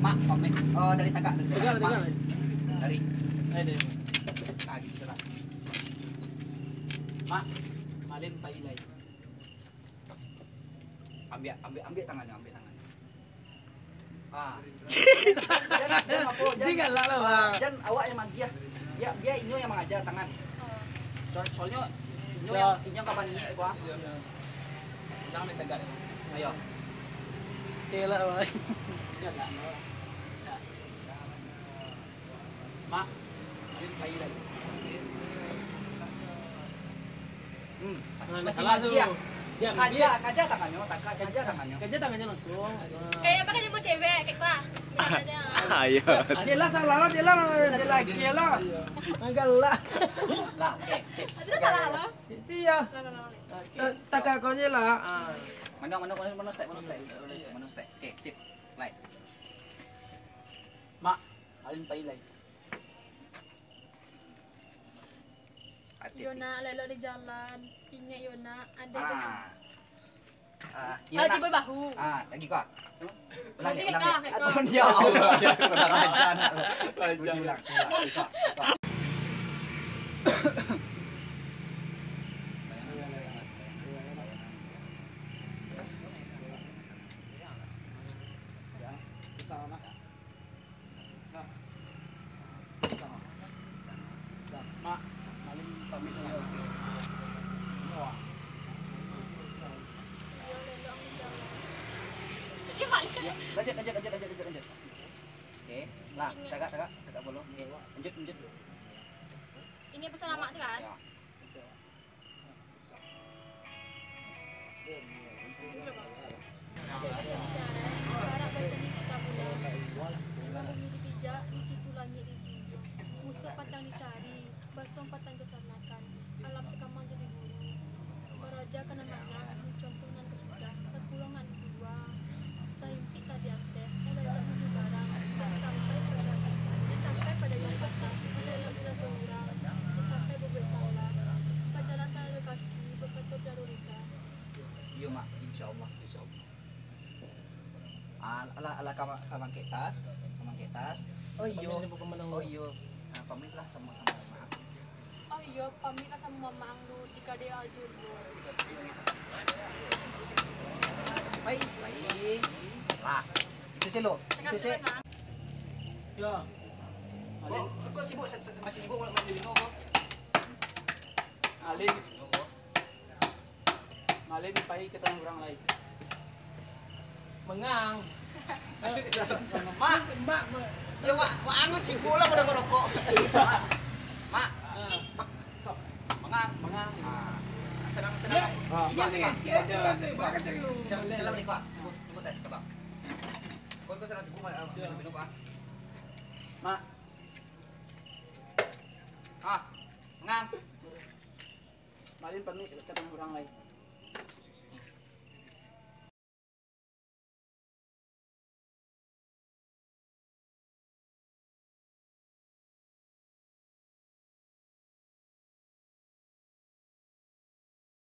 Mak, pamit. Oh, dari Tagak. Tegal. Dari. Ada. Ah, gitu lah. Mak, malin pailay. Ambil tangannya. Ah. Jangan apa, Tinggal lah lah. jangan awak yang manggil. Dia inyo yang mengajar tangan. Soalnya inyo yang kapan ni gua. Jangan ditegal. Ayo. Kela lah. Jaga. Mak, malin pailay. Masih manggil. Kaja tangannya. Kerja tangannya langsung. Kayak apa kan mau cewek kayak apa? Bilang aja. Ayo. Dia lah salah dia lagi lah. Enggak lah. Lah, oke, sip. Ada salah lah. Iya. Lah. Takakonnya lah. Mana step. Oke, sip. Like. Mak, malin pailay. Yona lelok di jalan. Ingat Yona ada Yona. tibul bahu. Lagi kok. Ulang Nanti ya. kayak kau. Ya Allah, ya kurang ajar. Ulang. Mak, malin pamit na. Iya lelok di jalan. Iya balik. Lanjut. Oke. Lah, tagak dulu. Oke, lanjut. Ini pesan lama tuh kan? Ya. Barak bertani kita bulan. Bumi dipijak, di situ langit dijunjung. Musuh pantang dicari, basong pantang kesernakan. Alam tekamang jadi bulu. Beraja kena mana, mencontohnan kesudah. Terpulungan dua. Taimpi tadi ate, elelak menuju barang. Sampai pada yang patah, elelak bila berurang. Sampai bebek salah. Pacaran ada kaki, berkatut darurika. Iya, Mak. Insyaallah. Ala kamang ketas. Oh iya. Nah, pamit lah sama Mak. Oh iya, pamit lah sama mama anglu di kade aljur. Baik. Lah, itu sih lo. Tengah Itu sih. sana. Ya. Malin, Kok sibuk masih sibuk main di Lino kok? malin pai kita orang lain. Mengang. Mak. Ya Mak anu sibuk lah udah ngerokok. Mak. Mengang. Senang. Iya. Salam nih Kak. Ibu tes ke Bang. Kau senang sibuk minum Kak. Mak, Mengang. malin pamit kita orang lain.